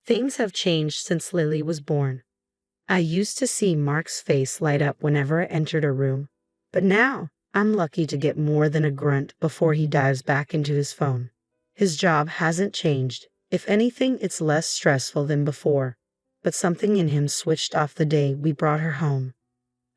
Things have changed since Lily was born. I used to see Mark's face light up whenever I entered a room, but now I'm lucky to get more than a grunt before he dives back into his phone. His job hasn't changed. If anything, it's less stressful than before, but something in him switched off the day we brought her home.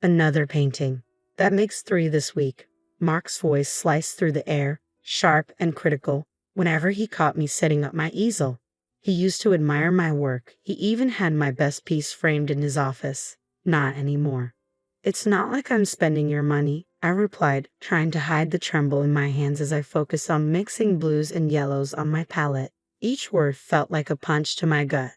Another painting. That makes 3 this week. Mark's voice sliced through the air, sharp and critical, whenever he caught me setting up my easel. He used to admire my work. He even had my best piece framed in his office. Not anymore. It's not like I'm spending your money, I replied, trying to hide the tremble in my hands as I focused on mixing blues and yellows on my palette. Each word felt like a punch to my gut.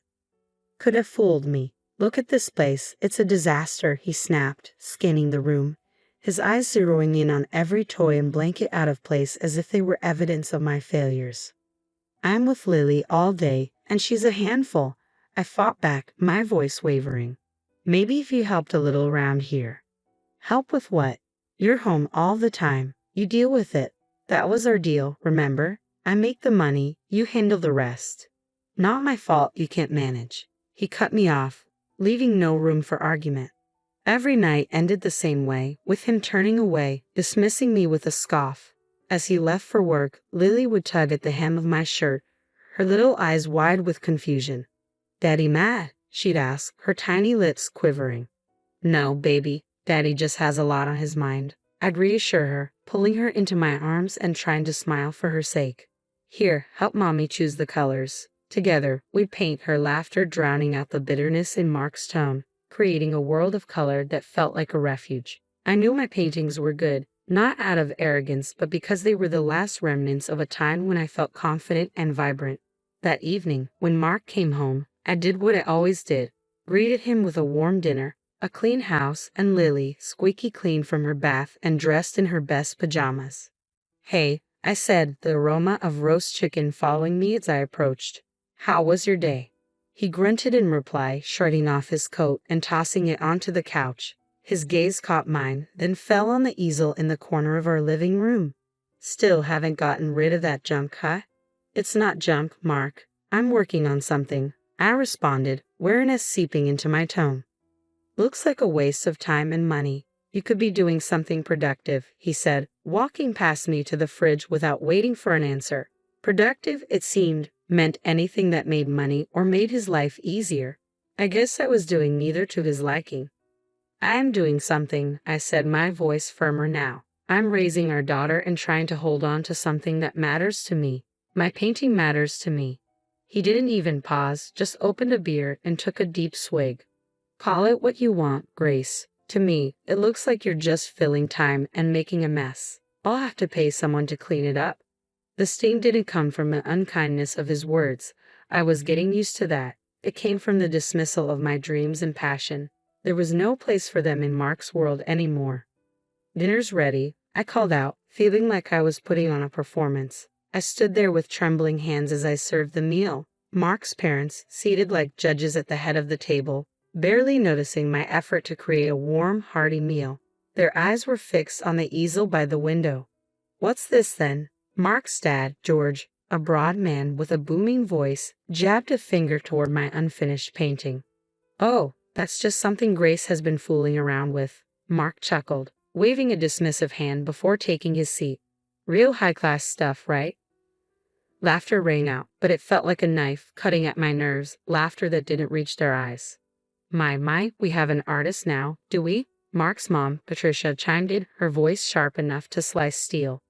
Could have fooled me. Look at this place. It's a disaster, he snapped, scanning the room, his eyes zeroing in on every toy and blanket out of place as if they were evidence of my failures. I'm with Lily all day, and she's a handful. I fought back, my voice wavering. Maybe if you helped a little around here. Help with what? You're home all the time. You deal with it. That was our deal, remember? I make the money, you handle the rest. Not my fault you can't manage. He cut me off, leaving no room for argument. Every night ended the same way, with him turning away, dismissing me with a scoff. As he left for work, Lily would tug at the hem of my shirt, her little eyes wide with confusion. "Daddy mad?" she'd ask, her tiny lips quivering. "No, baby, Daddy just has a lot on his mind," I'd reassure her, pulling her into my arms and trying to smile for her sake. "Here, help Mommy choose the colors." Together, we'd paint, her laughter drowning out the bitterness in Mark's tone, creating a world of color that felt like a refuge. I knew my paintings were good, not out of arrogance, but because they were the last remnants of a time when I felt confident and vibrant. That evening, when Mark came home, I did what I always did, greeted him with a warm dinner, a clean house, and Lily, squeaky clean from her bath and dressed in her best pajamas. "Hey," I said, the aroma of roast chicken following me as I approached. "How was your day?" He grunted in reply, shredding off his coat and tossing it onto the couch. His gaze caught mine, then fell on the easel in the corner of our living room. "Still haven't gotten rid of that junk, huh?" "It's not junk, Mark. I'm working on something," I responded, wariness seeping into my tone. "Looks like a waste of time and money. You could be doing something productive," he said, walking past me to the fridge without waiting for an answer. Productive, it seemed, meant anything that made money or made his life easier. I guess I was doing neither to his liking. "I'm doing something," I said, my voice firmer now. "I'm raising our daughter and trying to hold on to something that matters to me. My painting matters to me." He didn't even pause, just opened a beer and took a deep swig. "Call it what you want, Grace. To me, it looks like you're just filling time and making a mess. I'll have to pay someone to clean it up." The sting didn't come from the unkindness of his words. I was getting used to that. It came from the dismissal of my dreams and passion. There was no place for them in Mark's world anymore. "Dinner's ready," I called out, feeling like I was putting on a performance. I stood there with trembling hands as I served the meal. Mark's parents, seated like judges at the head of the table, barely noticing my effort to create a warm, hearty meal. Their eyes were fixed on the easel by the window. "What's this then?" Mark's dad, George, a broad man with a booming voice, jabbed a finger toward my unfinished painting. "Oh, that's just something Grace has been fooling around with," Mark chuckled, waving a dismissive hand before taking his seat. "Real high-class stuff, right?" Laughter rang out, but it felt like a knife cutting at my nerves, laughter that didn't reach their eyes. My, we have an artist now, do we?" Mark's mom, Patricia, chimed in, her voice sharp enough to slice steel.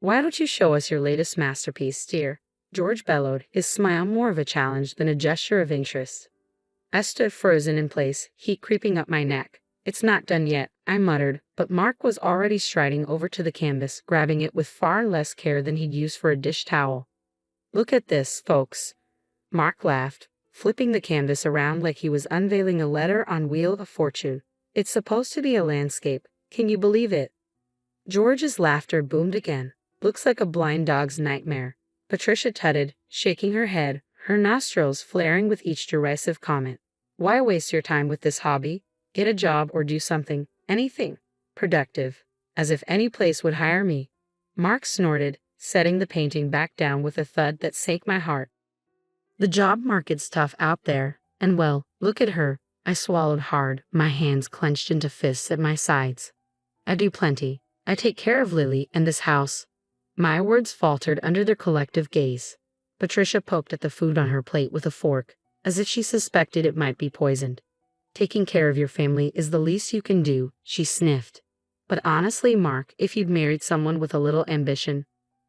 "Why don't you show us your latest masterpiece, dear?" George bellowed, his smile more of a challenge than a gesture of interest. I stood frozen in place, heat creeping up my neck. "It's not done yet," I muttered, but Mark was already striding over to the canvas, grabbing it with far less care than he'd use for a dish towel. "Look at this, folks." Mark laughed, flipping the canvas around like he was unveiling a letter on Wheel of Fortune. "It's supposed to be a landscape. Can you believe it?" George's laughter boomed again. "Looks like a blind dog's nightmare," Patricia tutted, shaking her head, her nostrils flaring with each derisive comment. "Why waste your time with this hobby? Get a job or do something, anything, productive. As if any place would hire me." Mark snorted, setting the painting back down with a thud that sank my heart. The job market's tough out there, and well, look at her. I swallowed hard, my hands clenched into fists at my sides. I do plenty. I take care of Lily and this house. My words faltered under their collective gaze. Patricia poked at the food on her plate with a fork, as if she suspected it might be poisoned. Taking care of your family is the least you can do, she sniffed. But honestly, Mark, if you'd married someone with a little ambition.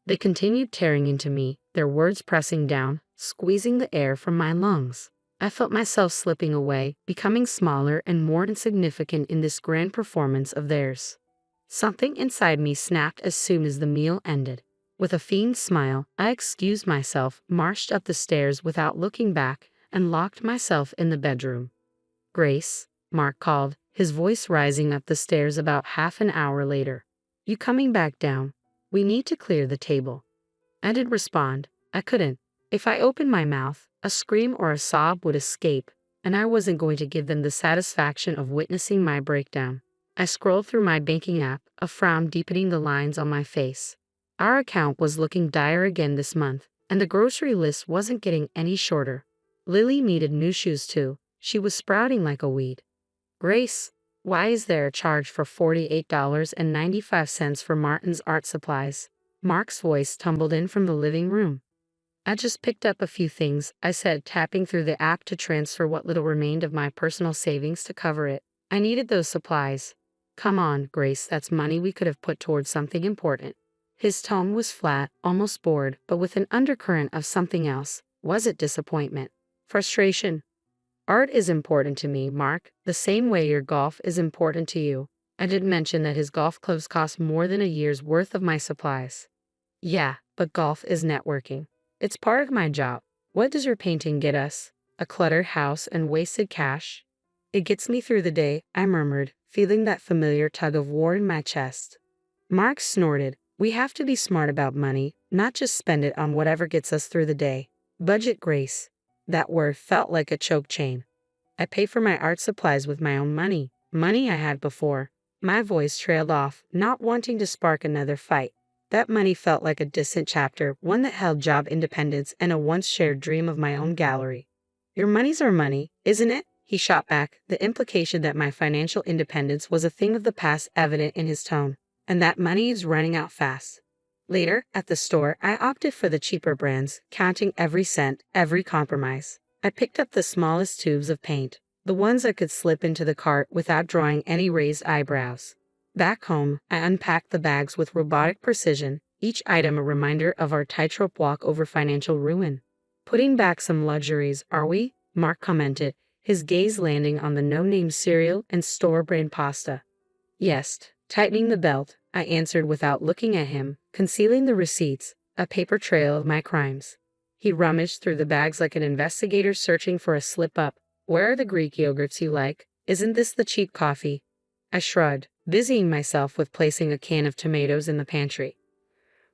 They continued tearing into me, their words pressing down, squeezing the air from my lungs. I felt myself slipping away, becoming smaller and more insignificant in this grand performance of theirs. Something inside me snapped as soon as the meal ended. With a fiend smile, I excused myself, marched up the stairs without looking back, and locked myself in the bedroom. Grace, Mark called, his voice rising up the stairs about half an hour later. You coming back down? We need to clear the table. I didn't respond. I couldn't. If I opened my mouth, a scream or a sob would escape, and I wasn't going to give them the satisfaction of witnessing my breakdown. I scrolled through my banking app, a frown deepening the lines on my face. Our account was looking dire again this month, and the grocery list wasn't getting any shorter. Lily needed new shoes too. She was sprouting like a weed. Grace, why is there a charge for $48.95 for Martin's art supplies? Mark's voice tumbled in from the living room. I just picked up a few things, I said, tapping through the app to transfer what little remained of my personal savings to cover it. I needed those supplies. Come on, Grace, that's money we could have put towards something important. His tone was flat, almost bored, but with an undercurrent of something else. Was it disappointment? Frustration? Art is important to me, Mark, the same way your golf is important to you. I didn't mention that his golf clubs cost more than a year's worth of my supplies. Yeah, but golf is networking. It's part of my job. What does your painting get us? A cluttered house and wasted cash? It gets me through the day, I murmured, feeling that familiar tug of war in my chest. Mark snorted. We have to be smart about money, not just spend it on whatever gets us through the day. Budget, Grace. That word felt like a choke chain. I pay for my art supplies with my own money. Money I had before. My voice trailed off, not wanting to spark another fight. That money felt like a distant chapter, one that held job independence and a once-shared dream of my own gallery. Your money's our money, isn't it? He shot back, the implication that my financial independence was a thing of the past evident in his tone, and that money is running out fast. Later, at the store, I opted for the cheaper brands, counting every cent, every compromise. I picked up the smallest tubes of paint, the ones I could slip into the cart without drawing any raised eyebrows. Back home, I unpacked the bags with robotic precision, each item a reminder of our tightrope walk over financial ruin. Putting back some luxuries, are we? Mark commented, his gaze landing on the no-name cereal and store-brand pasta. Yes, tightening the belt, I answered without looking at him, concealing the receipts, a paper trail of my crimes. He rummaged through the bags like an investigator searching for a slip-up. Where are the Greek yogurts you like? Isn't this the cheap coffee? I shrugged, busying myself with placing a can of tomatoes in the pantry.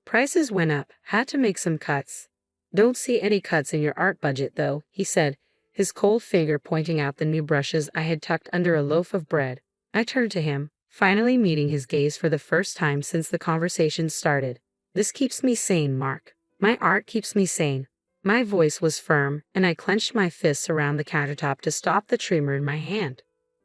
Prices went up, had to make some cuts. Don't see any cuts in your art budget, though, he said, his cold finger pointing out the new brushes I had tucked under a loaf of bread. I turned to him, finally meeting his gaze for the first time since the conversation started. This keeps me sane, Mark. My art keeps me sane. My voice was firm, and I clenched my fists around the countertop to stop the tremor in my hand.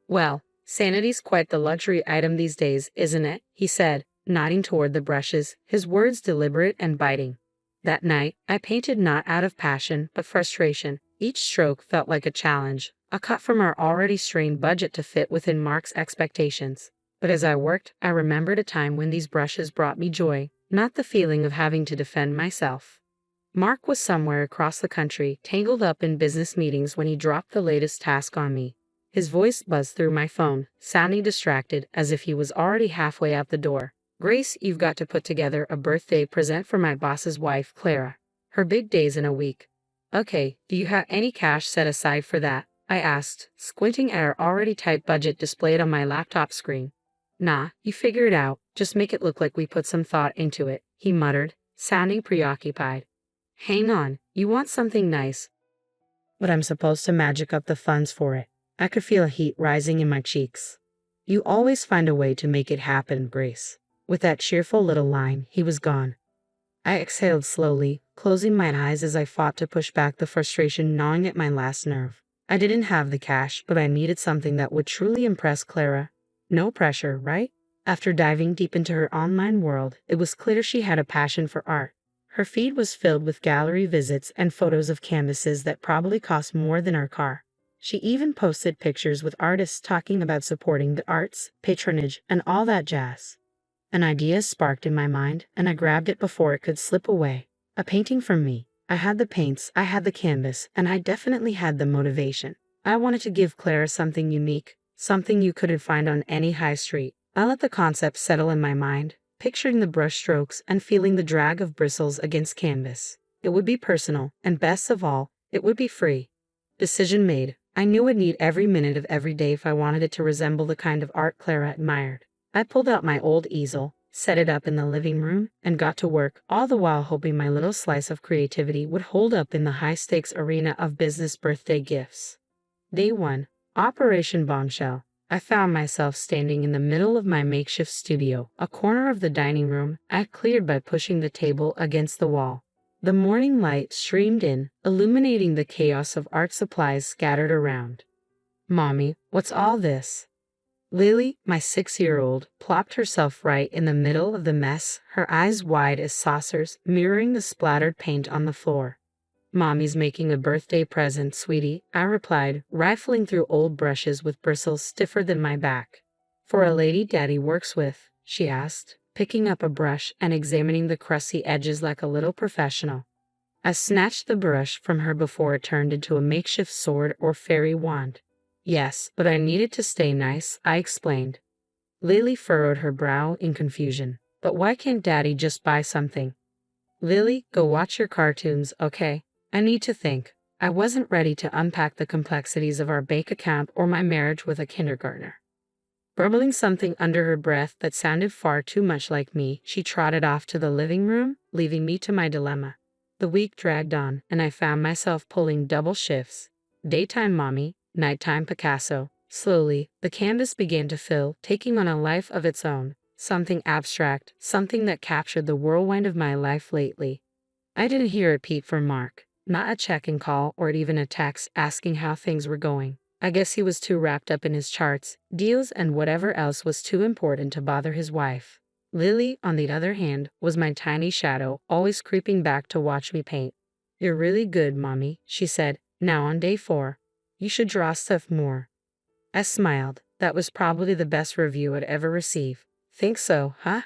Well, sanity's quite the luxury item these days, isn't it? He said, nodding toward the brushes, his words deliberate and biting. That night, I painted not out of passion, but frustration. Each stroke felt like a challenge, a cut from our already strained budget to fit within Mark's expectations. But as I worked, I remembered a time when these brushes brought me joy, not the feeling of having to defend myself. Mark was somewhere across the country, tangled up in business meetings when he dropped the latest task on me. His voice buzzed through my phone, sounding distracted, as if he was already halfway out the door. Grace, you've got to put together a birthday present for my boss's wife, Clara. Her big day's in a week. Okay, do you have any cash set aside for that? I asked, squinting at our already tight budget displayed on my laptop screen. Nah, you figure it out. Just make it look like we put some thought into it, he muttered, sounding preoccupied. Hang on, you want something nice. But I'm supposed to magic up the funds for it. I could feel a heat rising in my cheeks. You always find a way to make it happen, Grace. With that cheerful little line, he was gone. I exhaled slowly, closing my eyes as I fought to push back the frustration gnawing at my last nerve. I didn't have the cash, but I needed something that would truly impress Clara. No pressure, right? After diving deep into her online world, it was clear she had a passion for art. Her feed was filled with gallery visits and photos of canvases that probably cost more than our car. She even posted pictures with artists talking about supporting the arts, patronage, and all that jazz. An idea sparked in my mind, and I grabbed it before it could slip away. A painting from me. I had the paints, I had the canvas, and I definitely had the motivation. I wanted to give Clara something unique, something you couldn't find on any high street. I let the concept settle in my mind, picturing the brushstrokes and feeling the drag of bristles against canvas. It would be personal, and best of all, it would be free. Decision made. I knew I'd need every minute of every day if I wanted it to resemble the kind of art Clara admired. I pulled out my old easel, set it up in the living room, and got to work, all the while hoping my little slice of creativity would hold up in the high-stakes arena of business birthday gifts. Day 1. Operation Bombshell. I found myself standing in the middle of my makeshift studio, a corner of the dining room I cleared by pushing the table against the wall. The morning light streamed in, illuminating the chaos of art supplies scattered around. "Mommy, what's all this?" Lily, my 6-year-old, plopped herself right in the middle of the mess, her eyes wide as saucers, mirroring the splattered paint on the floor. "Mommy's making a birthday present, sweetie," I replied, rifling through old brushes with bristles stiffer than my back. "For a lady Daddy works with?" she asked, picking up a brush and examining the crusty edges like a little professional. I snatched the brush from her before it turned into a makeshift sword or fairy wand. "Yes, but I needed to stay nice," I explained. Lily furrowed her brow in confusion. "But why can't Daddy just buy something?" "Lily, go watch your cartoons, okay? I need to think." I wasn't ready to unpack the complexities of our bank account or my marriage with a kindergartner. Burbling something under her breath that sounded far too much like me, she trotted off to the living room, leaving me to my dilemma. The week dragged on, and I found myself pulling double shifts. Daytime mommy, nighttime Picasso. Slowly, the canvas began to fill, taking on a life of its own, something abstract, something that captured the whirlwind of my life lately. I didn't hear a peep from Mark, not a check-in call or even a text asking how things were going. I guess he was too wrapped up in his charts, deals, and whatever else was too important to bother his wife. Lily, on the other hand, was my tiny shadow, always creeping back to watch me paint. "You're really good, Mommy," she said, now on day 4. "You should draw stuff more." I smiled. That was probably the best review I'd ever receive. "Think so, huh?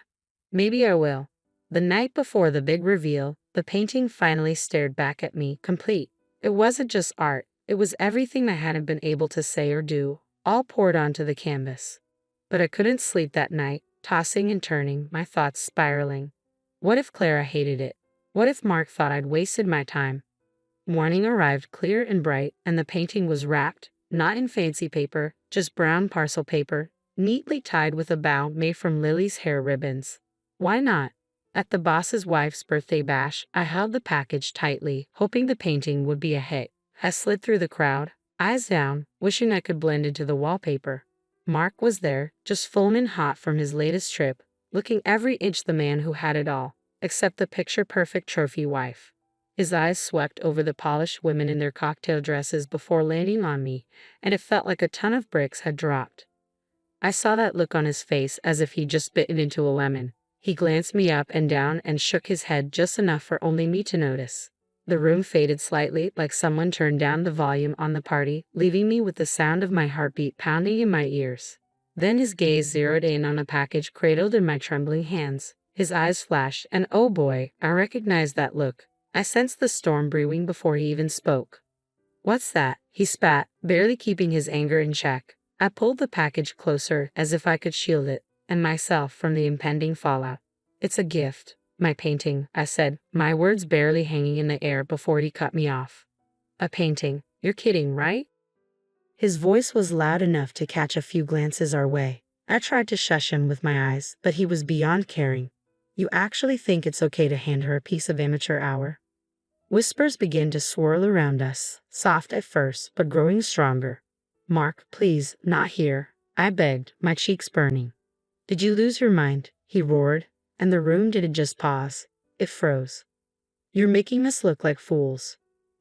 Maybe I will." The night before the big reveal, the painting finally stared back at me, complete. It wasn't just art, it was everything I hadn't been able to say or do, all poured onto the canvas. But I couldn't sleep that night, tossing and turning, my thoughts spiraling. What if Clara hated it? What if Mark thought I'd wasted my time? Morning arrived clear and bright, and the painting was wrapped, not in fancy paper, just brown parcel paper, neatly tied with a bow made from Lily's hair ribbons. Why not? At the boss's wife's birthday bash, I held the package tightly, hoping the painting would be a hit. I slid through the crowd, eyes down, wishing I could blend into the wallpaper. Mark was there, just foaming hot from his latest trip, looking every inch the man who had it all, except the picture-perfect trophy wife. His eyes swept over the polished women in their cocktail dresses before landing on me, and it felt like a ton of bricks had dropped. I saw that look on his face as if he'd just bitten into a lemon. He glanced me up and down and shook his head just enough for only me to notice. The room faded slightly, like someone turned down the volume on the party, leaving me with the sound of my heartbeat pounding in my ears. Then his gaze zeroed in on a package cradled in my trembling hands. His eyes flashed, and oh boy, I recognized that look. I sensed the storm brewing before he even spoke. "What's that?" he spat, barely keeping his anger in check. I pulled the package closer, as if I could shield it, and myself from the impending fallout. "It's a gift. My painting," I said, my words barely hanging in the air before he cut me off. "A painting? You're kidding, right?" His voice was loud enough to catch a few glances our way. I tried to shush him with my eyes, but he was beyond caring. "You actually think it's okay to hand her a piece of amateur hour?" Whispers began to swirl around us, soft at first, but growing stronger. "Mark, please, not here," I begged, my cheeks burning. "Did you lose your mind?" he roared, and the room didn't just pause. It froze. You're making us look like fools.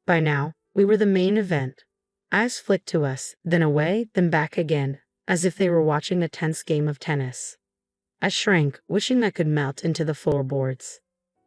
By now, we were the main event. Eyes flicked to us, then away, then back again, as if they were watching a tense game of tennis. I shrank, wishing I could melt into the floorboards.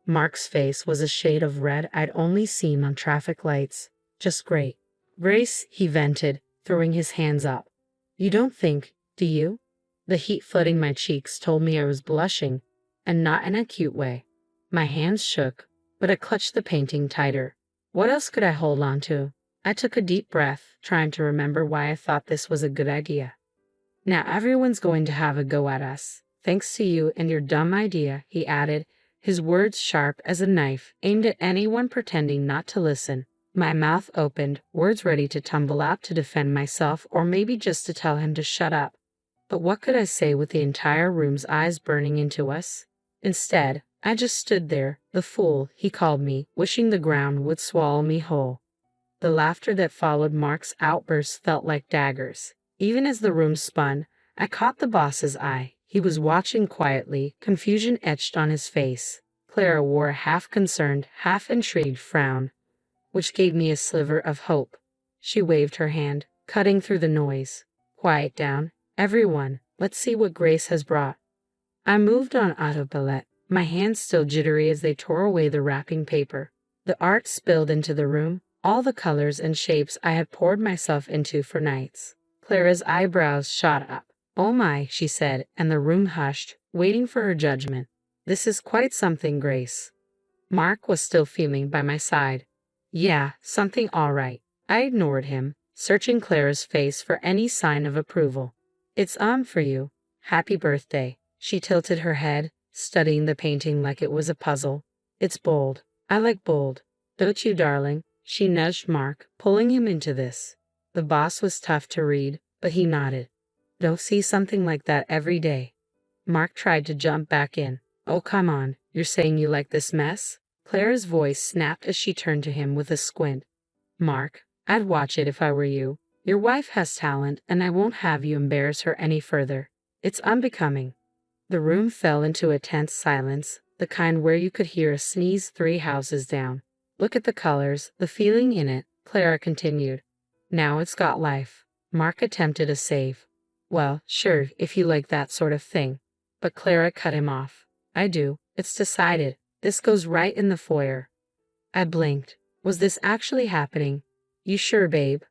Mark's face was a shade of red I'd only seen on traffic lights. Just great. Grace, he vented, throwing his hands up. You don't think, do you? The heat flooding my cheeks told me I was blushing, and not in a cute way. My hands shook, but I clutched the painting tighter. What else could I hold on to? I took a deep breath, trying to remember why I thought this was a good idea. Now everyone's going to have a go at us. Thanks to you and your dumb idea, he added, his words sharp as a knife, aimed at anyone pretending not to listen. My mouth opened, words ready to tumble out to defend myself or maybe just to tell him to shut up. But what could I say with the entire room's eyes burning into us? Instead, I just stood there, the fool, he called me, wishing the ground would swallow me whole. The laughter that followed Mark's outburst felt like daggers. Even as the room spun, I caught the boss's eye. He was watching quietly, confusion etched on his face. Clara wore a half-concerned, half-intrigued frown, which gave me a sliver of hope. She waved her hand, cutting through the noise. Quiet down, everyone. Let's see what Grace has brought. I moved on autopilot, my hands still jittery as they tore away the wrapping paper. The art spilled into the room, all the colors and shapes I had poured myself into for nights. Clara's eyebrows shot up. Oh my, she said, and the room hushed, waiting for her judgment. This is quite something, Grace. Mark was still fuming by my side. Yeah, something all right. I ignored him, searching Clara's face for any sign of approval. It's for you. Happy birthday. She tilted her head, studying the painting like it was a puzzle. It's bold. I like bold. Don't you, darling? She nudged Mark, pulling him into this. The boss was tough to read, but he nodded. Don't see something like that every day. Mark tried to jump back in. Oh, come on, you're saying you like this mess? Clara's voice snapped as she turned to him with a squint. Mark, I'd watch it if I were you. Your wife has talent, and I won't have you embarrass her any further. It's unbecoming. The room fell into a tense silence, the kind where you could hear a sneeze 3 houses down. Look at the colors, the feeling in it, Clara continued. Now it's got life. Mark attempted a save. Well, sure, if you like that sort of thing. But Clara cut him off. I do. It's decided. This goes right in the foyer. I blinked. Was this actually happening? You sure, babe?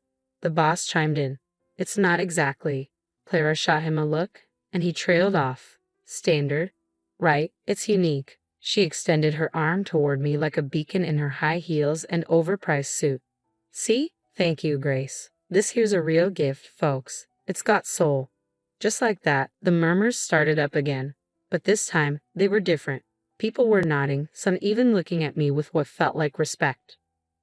The boss chimed in. It's not exactly. Clara shot him a look, and he trailed off. Standard. Right, it's unique. She extended her arm toward me like a beacon in her high heels and overpriced suit. See? Thank you, Grace. This here's a real gift, folks. It's got soul. Just like that, the murmurs started up again. But this time, they were different. People were nodding, some even looking at me with what felt like respect.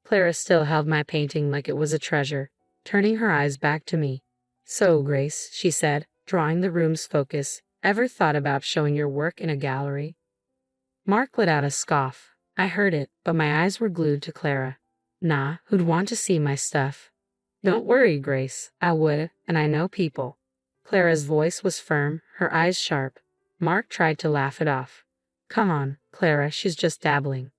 Clara still held my painting like it was a treasure, turning her eyes back to me. So, Grace, she said, drawing the room's focus, ever thought about showing your work in a gallery? Mark let out a scoff. I heard it, but my eyes were glued to Clara. Nah, who'd want to see my stuff? Don't worry, Grace. I would, and I know people. Clara's voice was firm, her eyes sharp. Mark tried to laugh it off. Come on, Clara, she's just dabbling.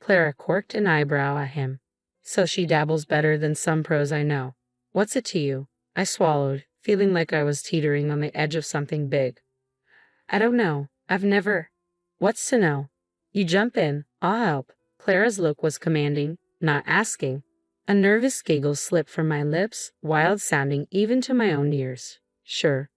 Clara quirked an eyebrow at him. So she dabbles better than some pros I know. What's it to you? I swallowed, feeling like I was teetering on the edge of something big. I don't know. I've never... What's to know? You jump in, I'll help. Clara's look was commanding, not asking. A nervous giggle slipped from my lips, wild-sounding even to my own ears. Sure.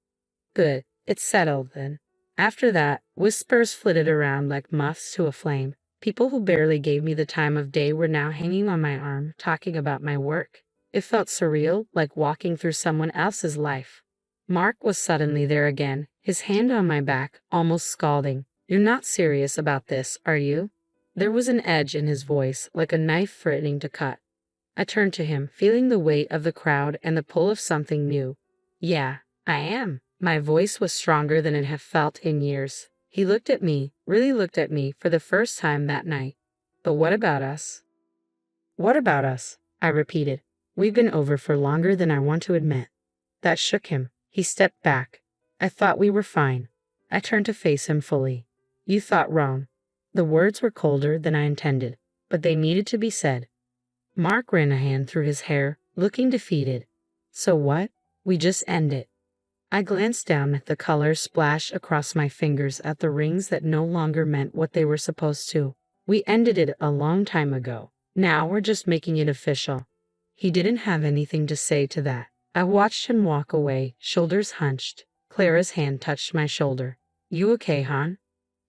Good. It's settled, then. After that, whispers flitted around like moths to a flame. People who barely gave me the time of day were now hanging on my arm, talking about my work. It felt surreal, like walking through someone else's life. Mark was suddenly there again, his hand on my back, almost scalding. You're not serious about this, are you? There was an edge in his voice, like a knife threatening to cut. I turned to him, feeling the weight of the crowd and the pull of something new. Yeah, I am. My voice was stronger than it had felt in years. He looked at me, really looked at me for the first time that night. But what about us? What about us? I repeated. We've been over for longer than I want to admit. That shook him. He stepped back. I thought we were fine. I turned to face him fully. You thought wrong. The words were colder than I intended, but they needed to be said. Mark ran a hand through his hair, looking defeated. So what? We just end it. I glanced down at the colors splash across my fingers at the rings that no longer meant what they were supposed to. We ended it a long time ago. Now we're just making it official. He didn't have anything to say to that. I watched him walk away, shoulders hunched. Clara's hand touched my shoulder. You okay, hon?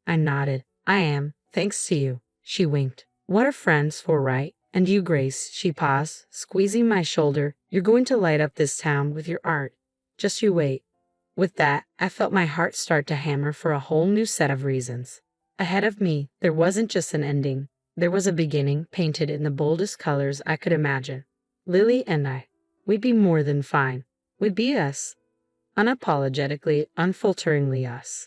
I nodded. I am, thanks to you. She winked. What are friends for, right? And you, Grace, she paused, squeezing my shoulder. You're going to light up this town with your art. Just you wait. With that, I felt my heart start to hammer for a whole new set of reasons. Ahead of me, there wasn't just an ending. There was a beginning painted in the boldest colors I could imagine. Lily and I. We'd be more than fine. We'd be us. Unapologetically, unfalteringly us.